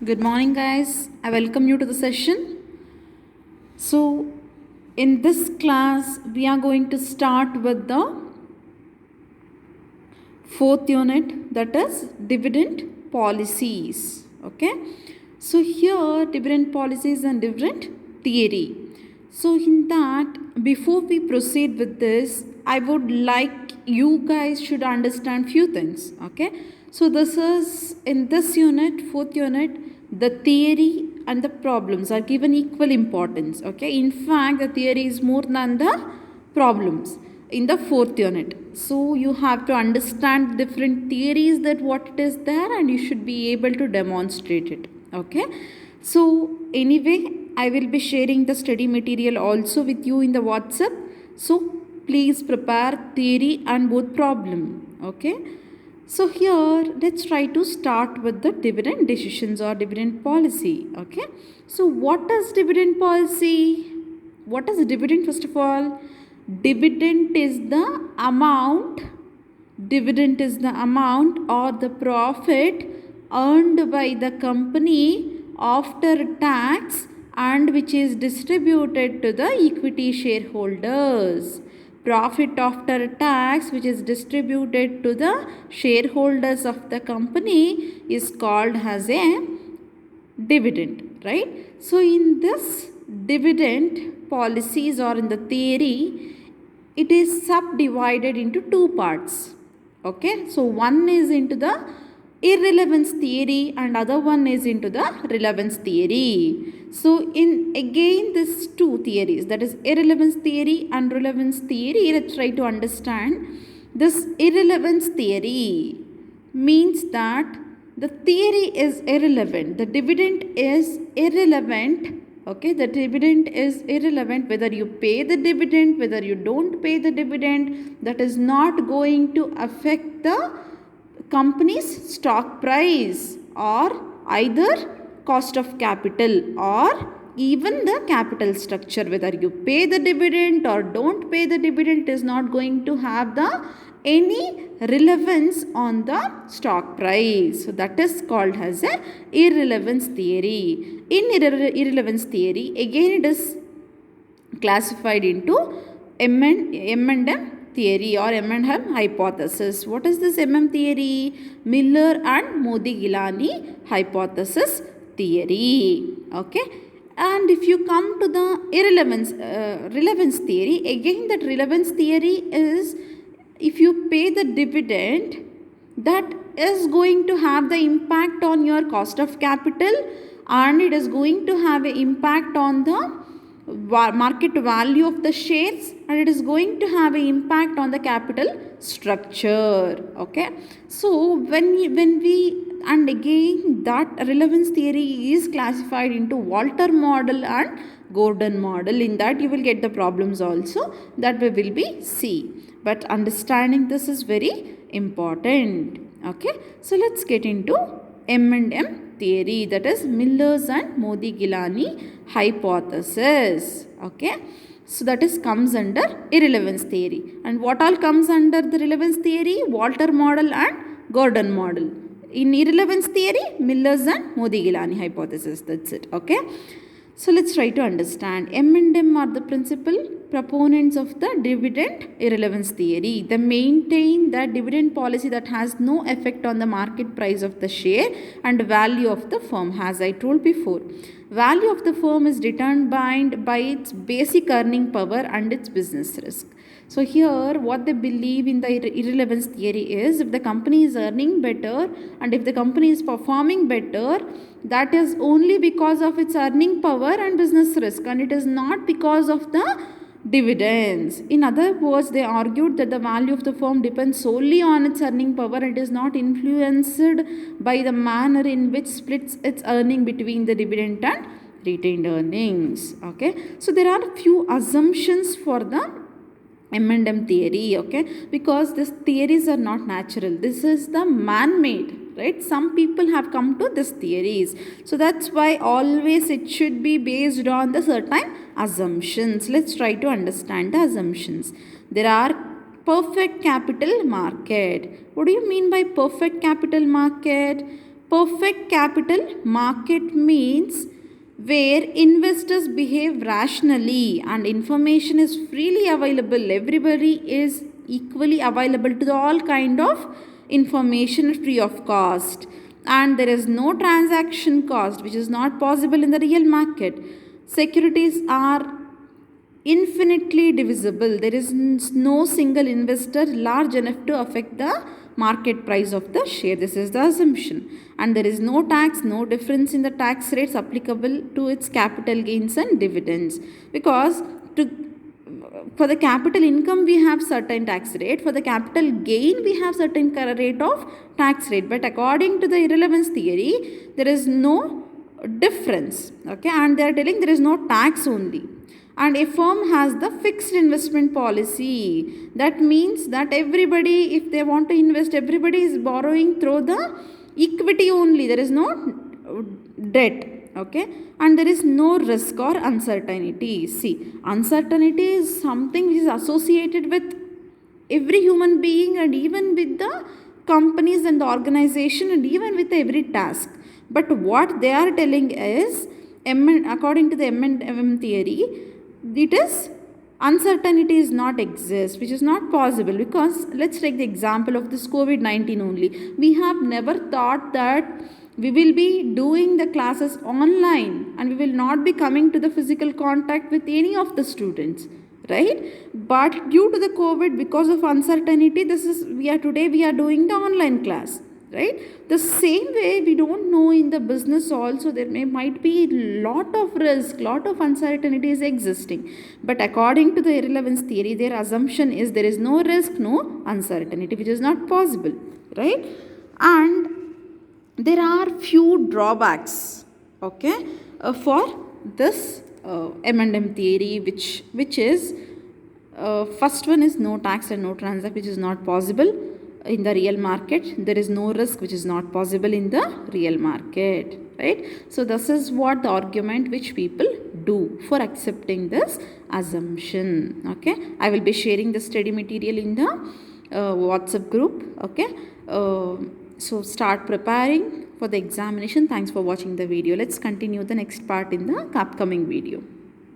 Good morning, guys. I welcome you to the session. So, in this class, we are going to start with the fourth unit, that is dividend policies. Okay, so here dividend policies and dividend theory. So, in that, before we proceed with this, I would like you guys should understand few things. Okay, so this is in this unit, fourth unit, the theory and the problems are given equal importance. Okay, in fact, the theory is more than the problems in the fourth unit. So you have to understand different theories that what it is there, and you should be able to demonstrate it. Okay, so anyway, I will be sharing the study material also with you in the WhatsApp. So please prepare theory and both problem. Okay, so here let's try to start with the dividend decisions or dividend policy. Okay, so what is dividend policy? What is dividend? First of all, dividend is the amount, dividend is the amount or the profit earned by the company after tax and which is distributed to the equity shareholders. Profit after tax which is distributed to the shareholders of the company is called as a dividend, right? So in this dividend policies or in the theory, it is subdivided into two parts. Okay, so one is into the irrelevance theory and other one is into the relevance theory. So in again these two theories, that is irrelevance theory and relevance theory, let's try to understand. This irrelevance theory means that the theory is irrelevant, the dividend is irrelevant. Okay, the dividend is irrelevant whether you pay the dividend, whether you don't pay the dividend, that is not going to affect the company's stock price or either cost of capital or even the capital structure. Whether you pay the dividend or don't pay the dividend, it is not going to have the any relevance on the stock price. So that is called as a irrelevance theory. In irrelevance theory, again it is classified into M&M theory or M&M hypothesis. What is this M&M theory? Miller and Modi-Gilani hypothesis theory. Okay, and if you come to the relevance theory, again that relevance theory is if you pay the dividend, that is going to have the impact on your cost of capital and it is going to have an impact on the market value of the shares and it is going to have an impact on the capital structure. Okay, so when we and again that relevance theory is classified into Walter model and Gordon model. In that you will get the problems also that we will be see, but understanding this is very important. Okay, so let's get into M&M theory, that is Miller's and Modi-Gilani hypothesis. Okay, so that is comes under irrelevance theory. And what all comes under the relevance theory? Walter model and Gordon model. In irrelevance theory, Miller's and Modi-Gilani hypothesis. That's it. Okay, so let's try to understand. M&M are the principal proponents of the dividend irrelevance theory. They maintain that dividend policy that has no effect on the market price of the share and value of the firm. As I told before, value of the firm is determined by its basic earning power and its business risk. So here what they believe in the irrelevance theory is, if the company is earning better and if the company is performing better, that is only because of its earning power and business risk and it is not because of the dividends. In other words, they argued that the value of the firm depends solely on its earning power and is not influenced by the manner in which splits its earning between the dividend and retained earnings. Okay, so there are a few assumptions for the M&M theory. Okay, because these theories are not natural, this is the man-made, right? Some people have come to these theories, so that's why always it should be based on the certain assumptions. Let's try to understand the assumptions. There are perfect capital market. What do you mean by perfect capital market? perfect capital market means where investors behave rationally and information is freely available. Everybody is equally available to all kind of information free of cost, and there is no transaction cost, which is not possible in the real market. Securities are infinitely divisible. There is no single investor large enough to affect the market price of the share. This is the assumption. And there is no tax, no difference in the tax rates applicable to its capital gains and dividends, because for the capital income we have certain tax rate, for the capital gain we have certain rate of tax rate, but according to the irrelevance theory there is no difference. Okay, and they are telling there is no tax only. And a firm has the fixed investment policy. That means that everybody, if they want to invest, everybody is borrowing through the equity only. There is no debt. Okay, and there is no risk or uncertainty. See, uncertainty is something which is associated with every human being and even with the companies and the organization and even with every task. But what they are telling is, according to the M&M theory, it is uncertainty is not exist, which is not possible, because let's take the example of this COVID-19 only. We have never thought that we will be doing the classes online and we will not be coming to the physical contact with any of the students, right? But due to the COVID, because of uncertainty, we are doing the online class, right? The same way we don't know in the business also, there might be lot of risk, lot of uncertainty is existing, but according to the irrelevance theory, their assumption is there is no risk, no uncertainty, which is not possible, right? And there are few drawbacks, okay, for this M&M theory, which is first one is no tax and no transaction, which is not possible in the real market. There is no risk, which is not possible in the real market, right? So this is what the argument which people do for accepting this assumption. Okay, I will be sharing the study material in the WhatsApp group. Okay, so start preparing for the examination. Thanks for watching the video. Let's continue the next part in the upcoming video.